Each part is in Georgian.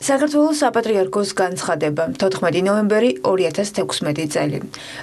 საქართველოს საპატრიარქოს განცხადება 14 ნოემბერი 2016 წელი.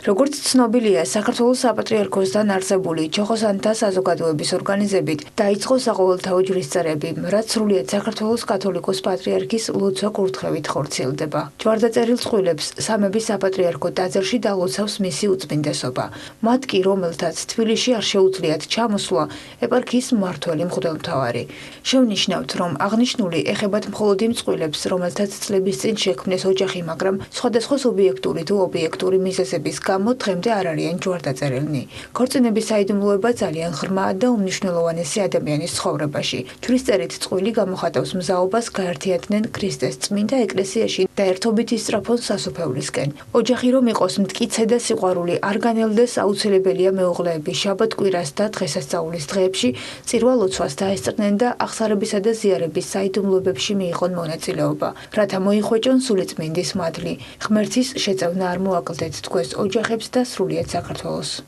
Როგორც ცნობილია, საქართველოს საპატრიარქოსთან არსებული ჩოხოსანთა საზოგადოების ორგანიზებით დაიწყო საყოველთაო ჯვრისწერები, რაც სრულიად საქართველოს კათოლიკოს პატრიარქის ლოცვა კურთხევით ხორციელდება. ჯვარდაწერილ წყვილებს სამების საპატრიარქო ტაძარში დალოცავს მისი უწმინდესობა. მათ კი, რომელთაც თბილისში არ შეუძლიათ ჩამოსვლა, ეპარქიის მმართველი მღვდელმთავარი. შევნიშნავთ, რომ აღნიშნული ეხებათ მხოლოდ იმ წყვილებს, რომელთაც წლების წინ შექმნეს ოჯახი, მაგრამ სხვადასხვა სუბიექტური თუ ობიექტური მიზეზების გამო დღემდე არ არიან ჯვარდაწერილნი. ქორწინების საიდუმლოება ძალიან ღრმაა და უმნიშვნელოვანესი ადამიანის ცხოვრებაში. ჯვრისწერით წყვილი გამოხატავს მზაობას გაერთიანდნენ ქრისტეს წმინდა ეკლესიაში და ერთობით ისწრაფონ სასუფევლისკენ. ოჯახი რომ იყოს მტკიცე და სიყვარული არ განელდეს, აუცილებელია მეუღლეები შაბათ-კვირას და დღესასწაულის დღეებში წირვა ლოცვას დაესწრნენ და აღსარებისა და ზიარების საიდუმლოებებში მიიღონ მონაწილეობა. რათა მოიხვეჭონ სულიწმინდის მადლი. ღმერთის შეწევნა არ მოაკლდეთ თქვენს ოჯახებს და სრულიად საქართველოს.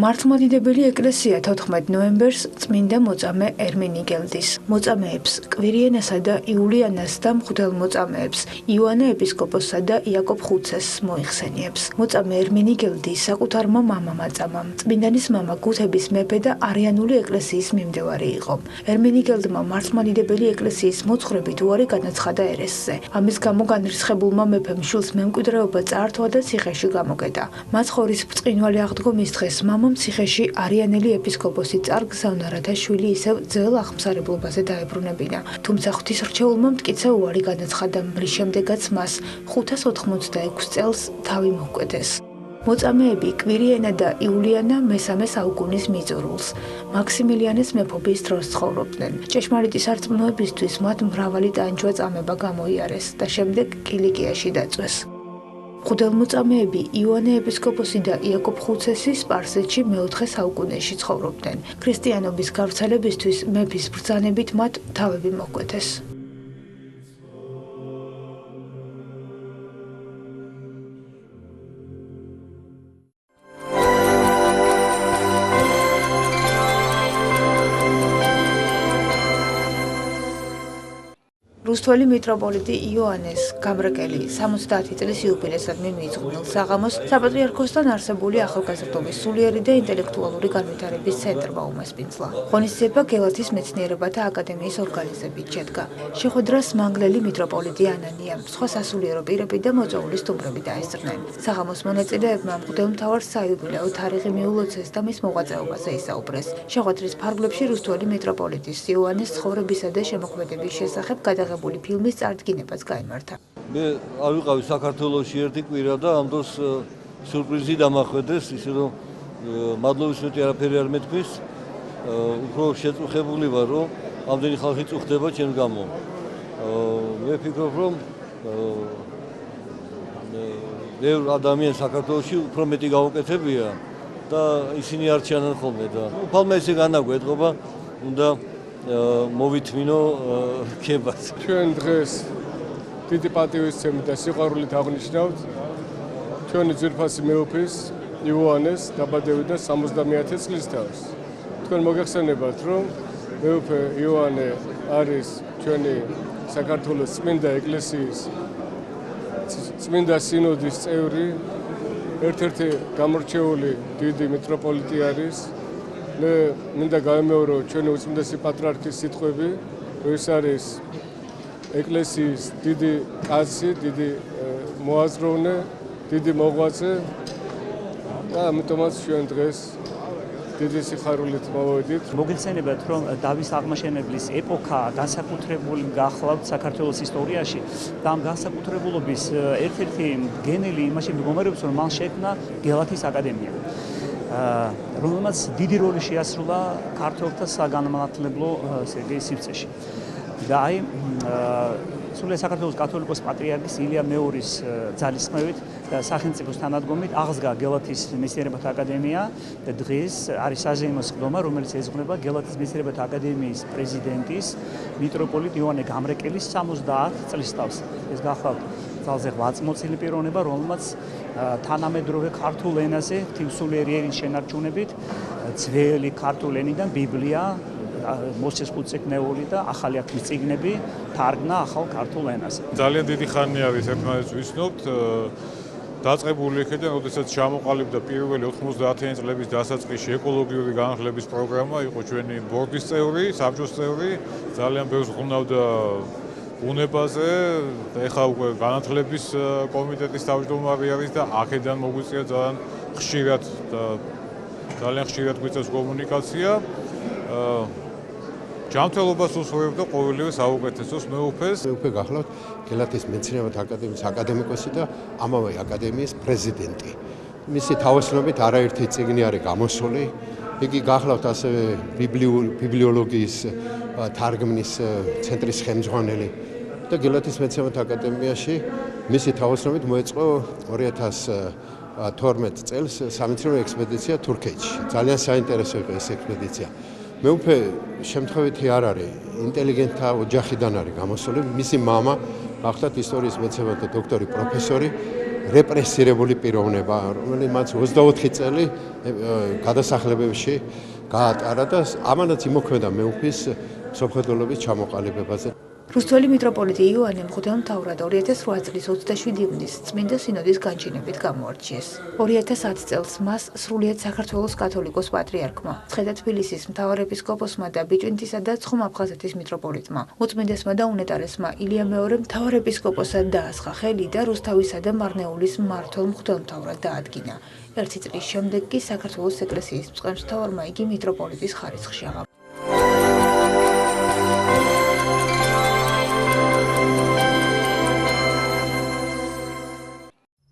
მართლმადიდებელი ეკლესია 14 ნოემბერს წმინდა მოწამე ერმინიგელდის მოწამეებს კვირიენასა და იულიანას და მღვდელმოწამეებს იოანე ეპისკოპოსსა და იაკობ ხუცესს მოიხსენიებს. მოწამე ერმინიგელდი საკუთარმა მამამ აწამა. წმინდანის მამა გუთების მეფე და არიანული ეკლესიის მიმდევარი იყო. ერმინიგელდმა მართლმადიდებელი ეკლესიის მოძღვრებით უარი განაცხადა ერესზე. ამის გამო განრისხებულმა მეფემ შვილს მემკვიდრეობა წაართვა და ციხეში გამოკეტა. მაცხოვრის ბრწყინვალე აღდგომის დღეს მამამ ციხეში არიანელი ეპისკოპოსი წარგზავნა, რათა შვილი ისევ ძველ აღმსარებლობაზე დაებრუნებინა. თუმცა ღვთისმრჩეულმა მტკიცე უარი განაცხადა, რის შემდეგაც მას 586 წელს თავი მოჰკვეთეს. მოწამეები კვირიენა და იულიანა მესამე საუკუნის მიწურულს მაქსიმილიანეს მეფობის დროს ცხოვრობდნენ. ჭეშმარიტი სარწმუნოებისთვის მათ მრავალი ტანჯვა წამება გამოიარეს და შემდეგ კილიკიაში დაწვეს. მღვდელმოწამეები იოანე ეპისკოპოსი და იაკობ ხუცესი სპარსეთში მეოთხე საუკუნეში ცხოვრობდნენ. ქრისტიანობის გავრცელებისთვის მეფის ბრძანებით მათ თავები მოჰკვეთეს. რუსთველი მიტროპოლიტი იოანეს გამრეკელი 70 წლის იუბილესადმი მიიძღვნილ საღამოს საპატრიარქოსთან არსებული ახალგაზრდობის სულიერი და ინტელექტუალური განვითარების ცენტრმა უმასპინძლა. ღონისძიება გელათის მეცნიერებათა აკადემიის ორგანიზებით შედგა. შეხვედრას მანგლელი მიტროპოლიტი ანანიამ, სხვა სასულიერო პირები და მოწვეული სტუმრები დაესწრნენ. საღამოს მონაწილეებმა მღვდელმთავარს საიუბილეო თარიღი მიულოცეს და მის მოღვაწეობაზე ისაუბრეს. შეხვედრის ფარგლებში რუსთველი მიტროპოლიტის იოანეს ცხოვრებისა და შემოქმედების შესახებ გადაღებული ფილმის წარდგინებაც გაიმართა. მე არ ვიყავი საქართველოში ერთი კვირა და ამ დროს სიურპრიზი დამახვედეს, ისე რომ მადლობის მეტი არაფერი არ მეთქვის. უფრო შეწუხებული ვარ, რომ ამდენი ხალხი წუხდება ჩემ გამო. მე ვფიქრობ, რომ ბევრ ადამიანს საქართველოში უფრო მეტი გაუკეთებია და ისინი არ ჩანან ხოლმე და უფალმა ესე განაგვეთყობა, უნდა მოვითმინო ქებას. ჩვენ დღეს დიდი პატივისცემით და სიყვარულით აღნიშნავთ ჩვენი ძვირფასი მეუფის იოანეს დაბადებიდან 70 წლის თავს. თქვენ მოგეხსენებათ, რომ მეუფე იოანე არის ჩვენი საქართველოს წმინდა ეკლესიის წმინდა სინოდის წევრი, ერთ-ერთი გამორჩეული დიდი მიტროპოლიტი არის. მე მინდა გავიმეორო ჩვენი უწმინდესი პატრიარქის სიტყვები, რომ ის არის ეკლესიის დიდი კაცი, დიდი მოაზროვნე, დიდი მოღვაწე და ამიტომაც ჩვენ დღეს დიდი სიხარულით მოვედით. მოგეხსენებათ, რომ დავის აღმაშენებლის ეპოქა განსაკუთრებული გახლავთ საქართველოს ისტორიაში და ამ განსაკუთრებულობის ერთ-ერთი გენელი იმაში მდგომარეობს, რომ მან შექმნა გელათის აკადემია. რომელმაც დიდი როლი შეასრულა ქართველთა საგანმანათლებლო სივრცეში. და აი სრულიად საქართველოს კათოლიკოს პატრიარქის ილია მეორის ძალისხმევით და სახელმწიფოს თანადგომით აღსდგა გელათის მეცნიერებათა აკადემია და დღეს არის საზეიმო სხდომა, რომელიც ეძღვნება გელათის მეცნიერებათა აკადემიის პრეზიდენტის მიტროპოლიტ იოანე გამრეკელის 70 წლის თავს. ეს გახლავთ ძალზე ღვაწლმოცილი პიროვნება, რომელმაც თანამედროვე ქართულ ენაზე ღვთისმსხურიერი ენის შენარჩუნებით ძველი ქართულ ენიდან ბიბლია, მოსეს ხუთწიგნეული და ახალი აღთქმის წიგნები თარგმნა ახალ ქართულ ენაზე. ძალიან დიდი ხანია ვის ერთმანეთს ვიცნობთ. დაწყებული იქიდან, როდესაც ჩამოყალიბდა პირველი 90-იანი წლების დასაწყისში ეკოლოგიური განხილების პროგრამა, იყო ჩვენი ბორდის წევრი, საბჭოს წევრი, ძალიან ბევრს ვღუნავდა ბუნებაზე, ეხლა უკვე განათლების კომიტეტის თავმჯდომარე არის და აქედან მოგვიწია ძალიან ხშირად გვიწევს კომუნიკაცია. ჯანმრთელობას უსურვებდა ყოველივე საუკეთესოს მეუფეს. მეუფე გახლავთ გელათის მეცნიერებათა აკადემიის აკადემიკოსი და ამავე აკადემიის პრეზიდენტი. მისი თავოსნობით არაერთი წიგნი არის გამოსული. იგი გახლავთ ასევე ბიბლიოლოგიის თარგმნის ცენტრის ხელმძღვანელი და გელათის მეცნიერებათა აკადემიაში მისი თავოსნობით მოეწყო 2012 წელს სამეცნიერო ექსპედიცია თურქეთში. ძალიან საინტერესო იყო ეს ექსპედიცია. მეუფე შემთხვევითი არ არის, ინტელიგენტთა ოჯახიდან არის გამოსული. მისი მამა გახლავთ ისტორიის მეცნიერებათა დოქტორი, პროფესორი, რეპრესირებული პიროვნება, რომელმაც 24 წელი გადასახლებებში გაატარა და ამანაც იმოქმედა მეუფის სოფხედელობის ჩამოყალიბებაზე. რუსთველი მიტროპოლიტი იოანე მღვდელმთავრად 2008 წლის 27 ივნისს წმინდა სინოდის განჩინებით გამოარჩიეს. 2010 წელს მას სრულიად საქართველოს კათოლიკოს პატრიარქმა, მცხეთა-თბილისის მთავარეპისკოპოსმა და ბიჭვინთისა და ცხომ-აფხაზეთის მიტროპოლიტმა, უწმინდესმა და უნეტარესმა ილია მეორე მთავარეპისკოპოსად დაასხა ხელი და რუსთავისა და მარნეულის მმართველ მღვდელმთავრად დაადგინა. ერთი წლის შემდეგ კი საქართველოს ეკლესიის მწყემსმთავარმა იგი მიტროპოლიტის ხარისხში აღაბარა.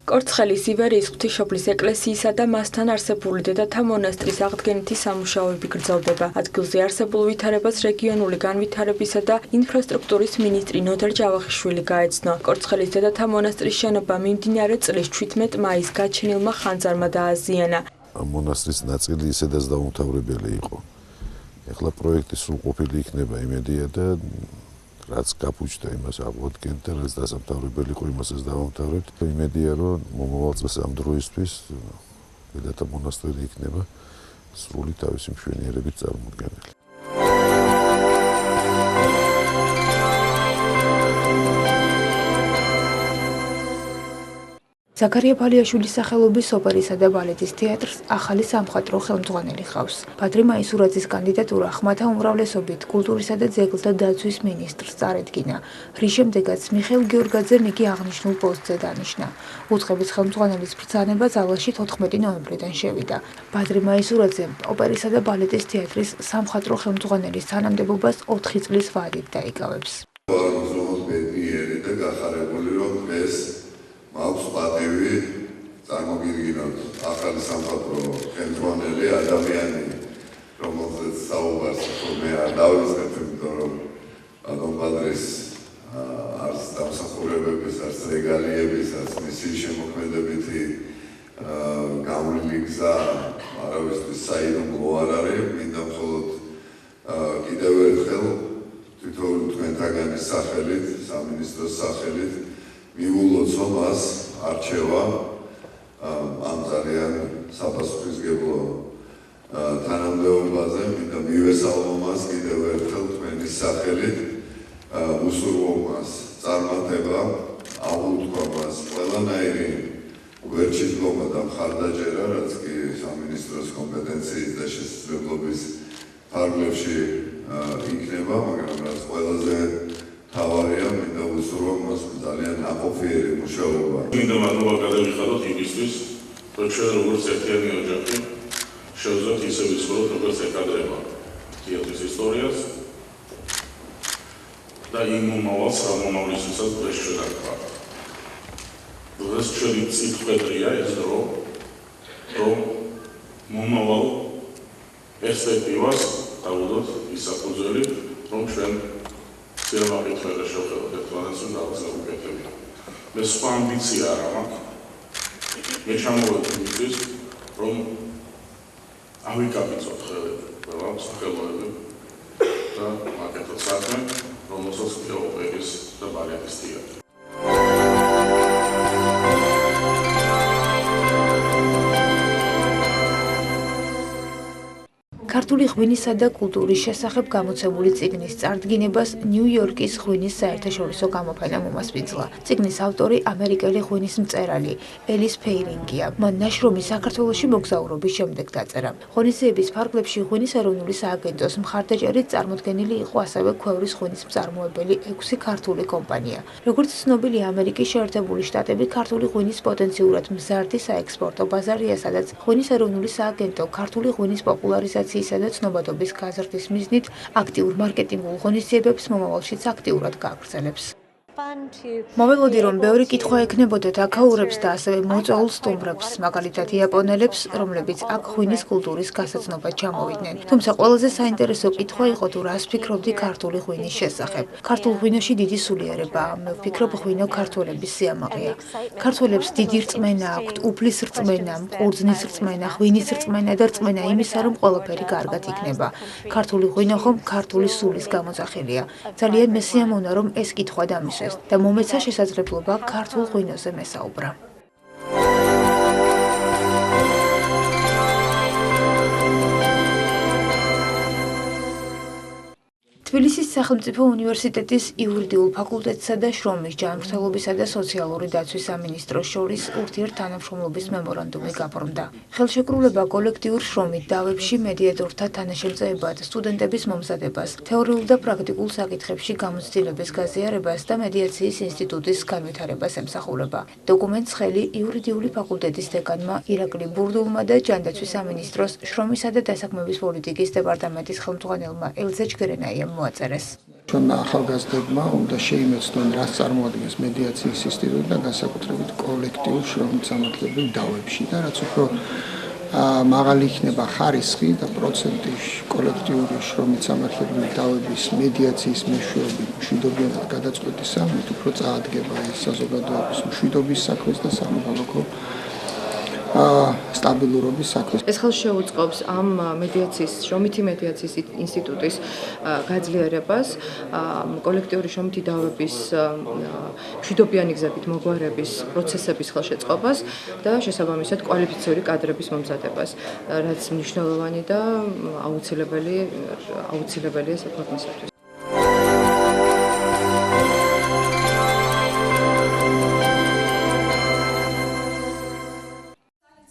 კორცხელის ივერიის ღვთისმშობლის ეკლესიისა და მასთან არსებული დედათა მონასტრის აღდგენითი სამუშაოები გრძელდება. ადგილზე არსებულ ვითარებას რეგიონული განვითარებისა და ინფრასტრუქტურის მინისტრი ნოდარ ჯავახიშვილი გაეცნო. კორცხელის დედათა მონასტრის შენობა მიმდინარე წლის 17 მაისს გაჩენილმა ხანძარმა დააზიანა. მონასტრის ნაწილი ისედაც დაუმთავრებელი იყო. ეხლა პროექტი სრულყოფილი იქნება იმედია და რაც გაფუჭდა იმას აღვდგენთ და რაც დასამთავრებელი იყო იმასაც დავამთავრებთ. იმედია რომ მომავალ წელს ამ დროისთვის დედათა მონასტერი იქნება სრული თავისი მშვენიერებით წარმოდგენილი. ზაქარია ფალიაშვილის სახელობის ოპერისა და ბალეტის თეატრს ახალი სამხატვრო ხელმძღვანელი ჰყავს. ბადრი მაისურაძის კანდიდატურა ხმათა უმრავლესობით კულტურისა და ძეგლთა დაცვის მინისტრს წარედგინა, რის შემდეგაც მიხეილ გიორგაძემ იგი აღნიშნულ პოსტზე დანიშნა. უცხების ხელმძღვანელის ბრძანება ძალაში 14 ნოემბრიდან შევიდა. ბადრი მაისურაძემ ოპერისა და ბალეტის თეატრის სამხატვრო ხელმძღვანელის თანამდებობას 4 წლის ვადით დაიკავებს. მაქვს პატივი წარმოგიდგინოთ ახალი სამხატვრო ხელმძღვანელი ადამიანი, რომელზეც საუბარს მე არ დავიწყებ, იმიტომ რომ ბატონ ბადრის არც დამსახურებების, არც რეგალიების, არც მისი შემოქმედებითი გავლილი გზა არავისთვის საიდუმლო არ არის. მინდა მხოლოდ კიდევ ერთხელ თითოეული თქვენთაგანის სახელით, სამინისტროს სახელით მიულოცო მას არჩევა ამ ძალიან საპასუხისმგებლო თანამდებობაზე. მინდა მივესალმო მას კიდევ ერთხელ თქვენი სახელით, უსურვო მას წარმატება, აღვთქვა მას ყველანაირი გვერდჩიდგომა და მხარდაჭერა, რაც კი სამინისტროს კომპეტენციის და შესაძლებლობის ფარგლებში იქნება, მაგრამ რაც ყველაზე თავარია, მინდა უსურვო მას ძალიან ნაყოფიერი მუშაობა. მინდა მადლობა გადავიხადოთ იმისთვის, რომ ჩვენ როგორც ერთიანი ოჯახი შევძლებთ ისე ვიცხოვროთ, როგორც ეკადრება თეატრის ისტორიას და იმ მომავალს, რა მომავლისთვისაც დღეს ჩვენ აქ ვართ. დღეს ჩვენი წითხვედრია ეს დრო, რომ მომავალ პერსპექტივას დავუდოთ ის საფუძველი, რომ ჩვენ ზემოაღებთ და შევხედოთ ერთმანეთს და გავაგზავნოთ. მე სხვა ამბიცია არ მაქვს. მე ჩამოვედი იმისთვის, რომ ავიკაბიცოთ ხელები, ყველა სახელოები და მაკეთოთ საქმე, რომელსაც ოპერის და ბალეტის თეატრი. ქართული ღვინისა და კულტურის შესახებ გამოცემული წიგნის წარდგინებას ნიუ-იორკის ღვინის საერთაშორისო გამოფენა მომასპინძლა. წიგნის ავტორი ამერიკელი ღვინის მწერალი ელის ფეირინგია. მან ნაშრომი საქართველოში მოგზაურობის შემდეგ დაწერა. ღონისძიების ფარგლებში ღვინის ეროვნული სააგენტოს მხარდაჭერით წარმოდგენილი იყო ასევე ქვევრის ღვინის მწარმოებელი 6 ქართული კომპანია. როგორც ცნობილია, ამერიკის შეერთებული შტატები ქართული ღვინის პოტენციურად მზარდი საექსპორტო ბაზარია, სადაც ღვინის ეროვნული სააგენტო ქართული ღვინის პოპულარიზაციისა და ცნობადობის გაზრდის მიზნით აქტიურ მარკეტინგულ ღონისძიებებს მომავალშიც აქტიურად გააგრძელებს. მოველოდი, რომ ბევრი კითხვა ექნებოდათ აქაურებს და ასევე მოწვეულ სტუმრებს, მაგალითად იაპონელებს, რომლებიც აქ ღვინის კულტურის გასაცნობად ჩამოვიდნენ. თუმცა ყველაზე საინტერესო კითხვა იყო თუ რას ფიქრობდი ქართული ღვინის შესახებ. ქართულ ღვინოში დიდი სულიერებაა, მე ვფიქრობ ღვინო ქართველების სიამაყეა. ქართველებს დიდი რწმენა აქვთ, უფლის რწმენა, ყურძნის რწმენა, ღვინის რწმენა და რწმენა იმისა, რომ ყველაფერი კარგად იქნება. ქართული ღვინო ხომ ქართული სულის გამოძახილია. ძალიან მესიამოვნა, რომ ეს კითხვა დამისვეს და მომეცა შესაძლებლობა ქართულ ღვინოზე მესაუბრა. თბილისის სახელმწიფო უნივერსიტეტის იურიდიულ ფაკულტეტსა და შრომის ჯანმრთელობისა და სოციალური დაცვის სამინისტროს შორის ურთიერთთანამშრომლობის მემორანდუმი გაფორმდა. ხელშეკრულება კოლექტიურ შრომით დავებში მედიატორთა თანაშემწეებად, სტუდენტების მომზადებას, თეორიულ და პრაქტიკულ საკითხებში გამოცდილების გაზიარებას და მედიაციის ინსტიტუტის განვითარებას ემსახურება. დოკუმენტს ხელი იურიდიული ფაკულტეტის დეკანმა ირაკლი ბურდულმა და ჯანდაცვის სამინისტროს შრომისა და დასაქმების პოლიტიკის დეპარტამენტის ხელმძღვანელმა ელზა ჯგერენაიამ მოაწერეს. ჩვენმა ახალგაზრდებმა უნდა შეიმეცნონ, რას წარმოადგენს მედიაციის ინსტიტუტი და განსაკუთრებით კოლექტიურ შრომით სამართლებრივ დავებში და რაც უფრო მაღალი იქნება ხარისხი და პროცენტი კოლექტიური შრომით სამართლებრივი დავების მედიაციის მეშვეობით მშვიდობიანად გადაწყვეტისა, მით უფრო წაადგება ეს საზოგადოების მშვიდობის საქმეს და სამოქალაქო სტაბილურობის საქმეს. ეს ხელს შეუწყობს ამ შრომითი მედიაციის ინსტიტუტის გაძლიერებას, კოლექტიური შრომითი დავების მშვიდობიანი გზებით მოგვარების პროცესების ხელშეწყობას და შესაბამისად კვალიფიციური კადრების მომზადებას, რაც მნიშვნელოვანი და აუცილებელია საქმისათვის.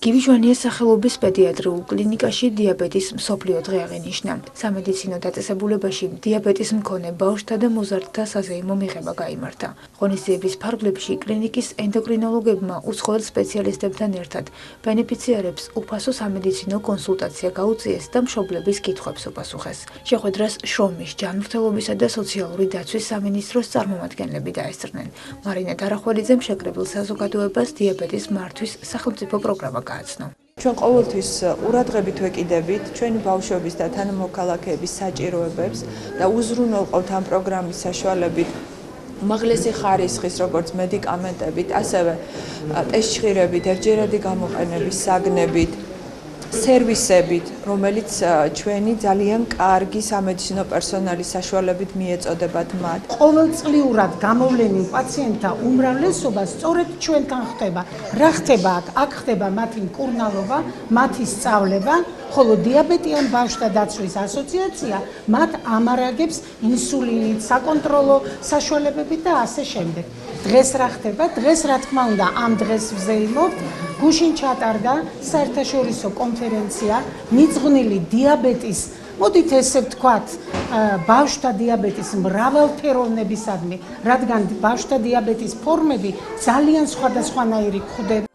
გივიჟვანიას სახელობის პედიატრიულ კლინიკაში დიაბეტის მსოფლიო დღე აღინიშნა. სამედიცინო დაწესებულებაში დიაბეტის მქონე ბავშვთა და მოზარდთა საზეიმო მიღება გაიმართა. ღონისძიების ფარგლებში კლინიკის ენდოკრინოლოგებმა უცხოელ სპეციალისტებთან ერთად ბენეფიციარებს უფასო სამედიცინო კონსულტაცია გაუწიეს და მშობლების კითხვებს უპასუხეს. შეხვედრას შრომის, ჯანმრთელობისა და სოციალური დაცვის სამინისტროს წარმომადგენლები დაესწრნენ. მარინა დარახველიძემ შეკრებილ საზოგადოებას დიაბეტის მართვის სახელმწიფო პროგრამა გააცნო. ჩვენ ყოველთვის ყურადღებით ვეკიდებით ჩვენი ბავშვების და თანამოქალაქეების საჭიროებებს და უზრუნველყოფთ ამ პროგრამის საშუალებით უმაღლესი ხარისხის როგორც მედიკამენტებით, ასევე ტესტ-ჭირებით, ერთჯერადი გამოყენების საგნებით, სერვისებით, რომელიც ჩვენი ძალიან კარგი სამედიცინო პერსონალის საშუალებით მიეწოდებათ მათ. ყოველწლიურად გამოვლენილ პაციენტთა უმრავლესობა სწორედ ჩვენთან ხდება. რა ხდება აქ? აქ ხდება მათი მკურნალობა, მათი სწავლება, ხოლო დიაბეტიან ბავშვთა დაცვის ასოციაცია მათ ამარაგებს ინსულინით, საკონტროლო საშუალებებით და ასე შემდეგ. დღეს რა ხდება? დღეს რა თქმა უნდა ამ დღეს ვზეიმობთ. გუშინ ჩატარდა საერთაშორისო კონფერენცია მიძღვნილი დიაბეტის, მოდით ესე ვთქვათ, ბავშვთა დიაბეტის მრავალფეროვნებისადმი, რადგან ბავშვთა დიაბეტის ფორმები ძალიან სხვადასხვანაირი გვხვდება.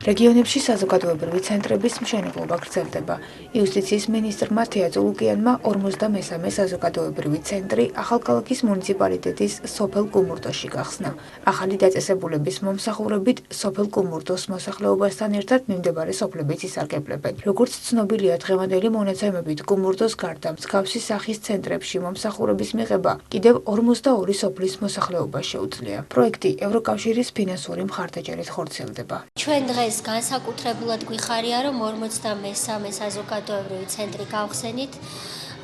რეგიონებში საზოგადოებრივი ცენტრების მშენებლობა გრძელდება. იუსტიციის მინისტრმა თეატრო ლუკიანმა 53-მე საზოგადოებრივი ცენტრი ახალქალაქის მუნიციპალიტეტის სოფელ კუმურდოში გახსნა. ახალი დაწესებულების მომსახურებით სოფელ კუმურდოს მოსახლეობასთან ერთად მიმდებარე სოფლებიც ისარგებლებენ. როგორც ცნობილია, დღევანდელი მონაცემებით კუმურდოს გარდა მსგავსი სახის ცენტრებში მომსახურების მიღება კიდევ 42 სოფლის მოსახლეობას შეუძლია. პროექტი ევროკავშირის ფინანსური მხარდაჭერით ხორციელდება. ჩვენ დღეს განსაკუთრებულად გვიხარია, რომ 43-მე საზოგადოებრივი ცენტრი გავხსენით.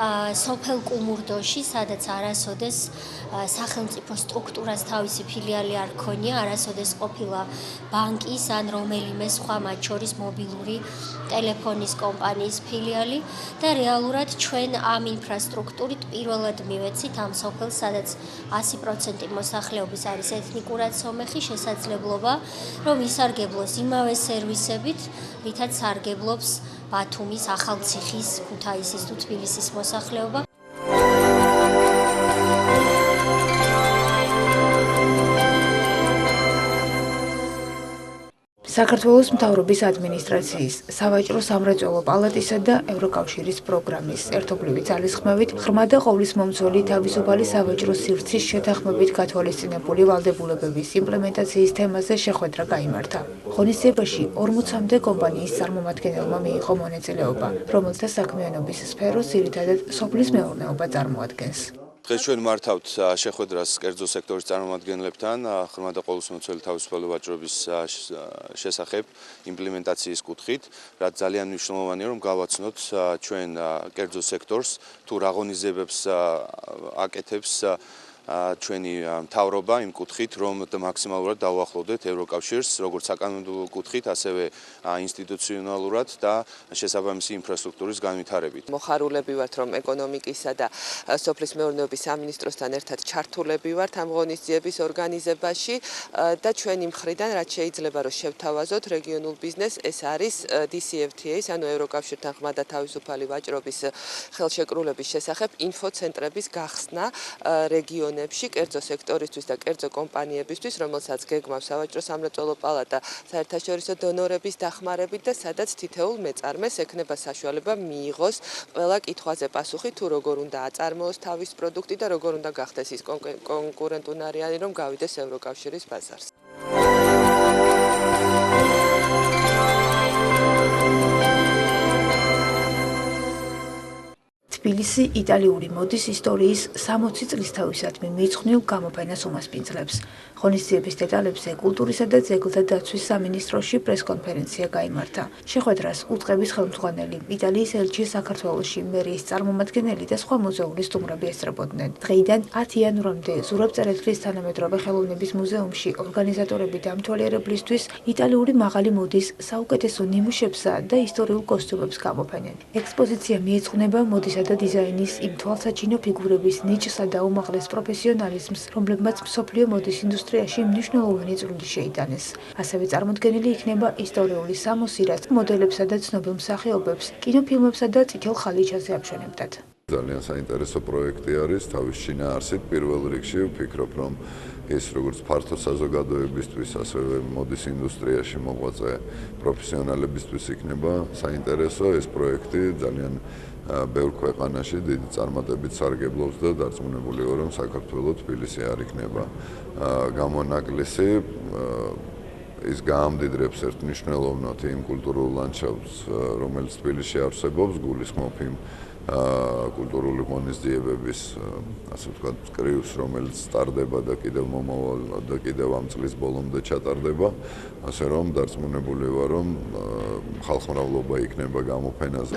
სოფელ კუმურდოში, სადაც არასოდეს სახელმწიფო სტრუქტურას თავისი ფილიალი არ ქონია, არასოდეს ყოფილა ბანკის ან რომელიმე სხვა მათ შორის მობილური ტელეფონის კომპანიის ფილიალი და რეალურად ჩვენ ამ ინფრასტრუქტურით პირველად მივეცით ამ სოფელს, სადაც 100% მოსახლეობის არის ეთნიკურად სომეხი, შესაძლებლობა რომ ისარგებლოს იმავე სერვისებით, რითაც სარგებლობს ბათუმის, ახალციხის, ქუთაისის თუ თბილისის მოსახლეობა. საქართველოს მთავრობის ადმინისტრაციის, სავაჭრო სამრეწველო პალატისა და ევროკავშირის პროგრამის ერთობლივი ძალისხმევით ღრმა და ყოვლისმომცველი თავისუფალი სავაჭრო სივრცის შეთანხმებით გათვალისწინებული ვალდებულებების იმპლემენტაციის თემაზე შეხვედრა გაიმართა. ღონისძიებაში 40-მდე კომპანიის წარმომადგენელმა მიიღო მონაწილეობა, რომელთა საქმიანობის სფერო ძირითადად სოფლის მეურნეობა წარმოადგენს. დღეს ჩვენ მართავთ შეხვედრას კერძო სექტორის წარმომადგენლებთან ღრმა და ყოვლისმომცველი თავისუფალი ვაჭრობის შესახებ იმპლემენტაციის კუთხით, რაც ძალიან მნიშვნელოვანია რომ გავაცნოთ ჩვენ კერძო სექტორს თუ რა ღონისძიებებს აკეთებს ჩვენი მთავრობა იმ კუთხით, რომ მაქსიმალურად დავუახლოვდეთ ევროკავშირს, როგორც საკანონმდებლო კუთხით, ასევე ინსტიტუციონალურად და შესაბამისი ინფრასტრუქტურის განვითარებით. მოხარულები ვართ, რომ ეკონომიკისა და სოფლის მეურნეობის სამინისტროსთან ერთად ჩართულები ვართ ამ ღონისძიების ორგანიზებაში და ჩვენი მხრიდან, რაც შეიძლება რომ შევთავაზოთ რეგიონულ ბიზნესს, ეს არის DCFTA-ის, ანუ ევროკავშირთან ღრმა და თავისუფალი ვაჭრობის ხელშეკრულების შესახებ ინფოცენტრების გახსნა რეგიონებში, კერძო სექტორისთვის და კერძო კომპანიებისთვის, რომელსაც გეგმავს სავაჭრო სამრეწველო პალატა საერთაშორისო დონორების დახმარებით და სადაც თითოეულ მეწარმეს ექნება საშუალება მიიღოს ყველა კითხვაზე პასუხი, თუ როგორ უნდა აწარმოოს თავის პროდუქტი და როგორ უნდა გახდეს ის კონკურენტუნარიანი, რომ გავიდეს ევროკავშირის ბაზარს. თბილისი იტალიური მოდის ისტორიის 60 წლისთავისადმი მიძღვნილ გამოფენას უმასპინძლებს. ღონისძიების დეტალებზე კულტურისა და ძეგლთა დაცვის სამინისტროში პრესკონფერენცია გაიმართა. შეხვედრას უწყების ხელმძღვანელი, იტალიის ელჩი საქართველოში, მერიის წარმომადგენელი და სხვა მუზეუმის სტუმრები ესწრებოდნენ. დღეიდან 10 იანვრამდე ზურაბ-წერეთლის თანამედროვე ხელოვნების მუზეუმში ორგანიზატორები დამთვალიერებლისთვის იტალიური მაღალი მოდის საუკეთესო ნიმუშებსა და ისტორიულ კოსტუმებს გამოფენენ. ექსპოზიცია მიეძღვნება მოდისა და დიზაინის იმ თვალსაჩინო ფიგურების ნიჭსა და უმაღლეს პროფესიონალიზმს, რომლებმაც მსოფლიო მოდის ინდუსტრიაში მნიშვნელოვანი წვლილი შეიტანეს. ასევე წარმოდგენილი იქნება ისტორიული სამოსი, რაც მოდელებსა და ცნობილ მსახიობებს კინოფილმებსა და წითელ ხალიჩაზე აფშვენებდათ. ძალიან საინტერესო პროექტი არის თავის შინაარსით. პირველ რიგში ვფიქრობ, რომ ეს როგორც ფართო საზოგადოებისთვის, ასევე მოდის ინდუსტრიაში მოღვაწე პროფესიონალებისთვის იქნება საინტერესო ეს პროექტი ძალიან ბევრ ქვეყანაში დიდი წარმატებით სარგებლობს და დარწმუნებული ვარ, რომ საქართველოს თბილისი არ იქნება გამონაკლისი. ის გაამდიდრებს ერთ მნიშვნელოვნად იმ კულტურულ ლანდშაფტს, რომელიც თბილისში არსებობს, გულისხმობ იმ კულტურული ღონისძიებების, ასე ვთქვათ, კრივს, რომელიც სტარდება და კიდევ მომავალ და კიდევ ამ წლის ბოლომდე ჩატარდება, ასე რომ დარწმუნებული ვარ, რომ ხალხმრავლობა იქნება გამოფენაზე.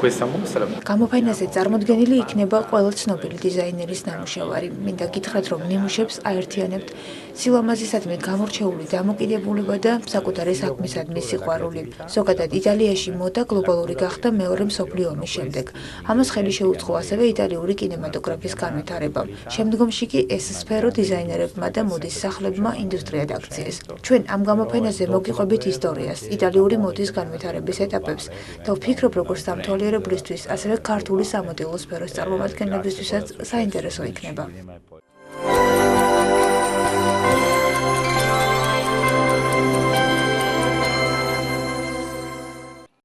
გამოფენაზე წარმოდგენილი იქნება ყველა ცნობილი დიზაინერის ნამუშევარი. მინდა გითხრათ, რომ ნიმუშებს აერთიანებთ სილამაზისადმი გამორჩეული დამოკიდებულება და საკუთარი საქმისადმი სიყვარული. ზოგადად იტალიაში მოდა გლობალური გახდა მეორე მსოფლიო ომის შემდეგ. ამას ხელი შეუწყო ასევე იტალიური კინემატოგრაფის განვითარება. შემდგომში კი ეს სფერო დიზაინერებმა და მოდის სახლებმა ინდუსტრიად აქციეს. ჩვენ ამ გამოფენაზე მოგიყვებით ისტორიას, იტალიური მოდის განვითარების ეტაპებს და ვფიქრობ, როგორც დამთვალიერებლისთვის, ასევე ქართული სამოდელო სფეროს წარმომადგენლებისთვისაც საინტერესო იქნება.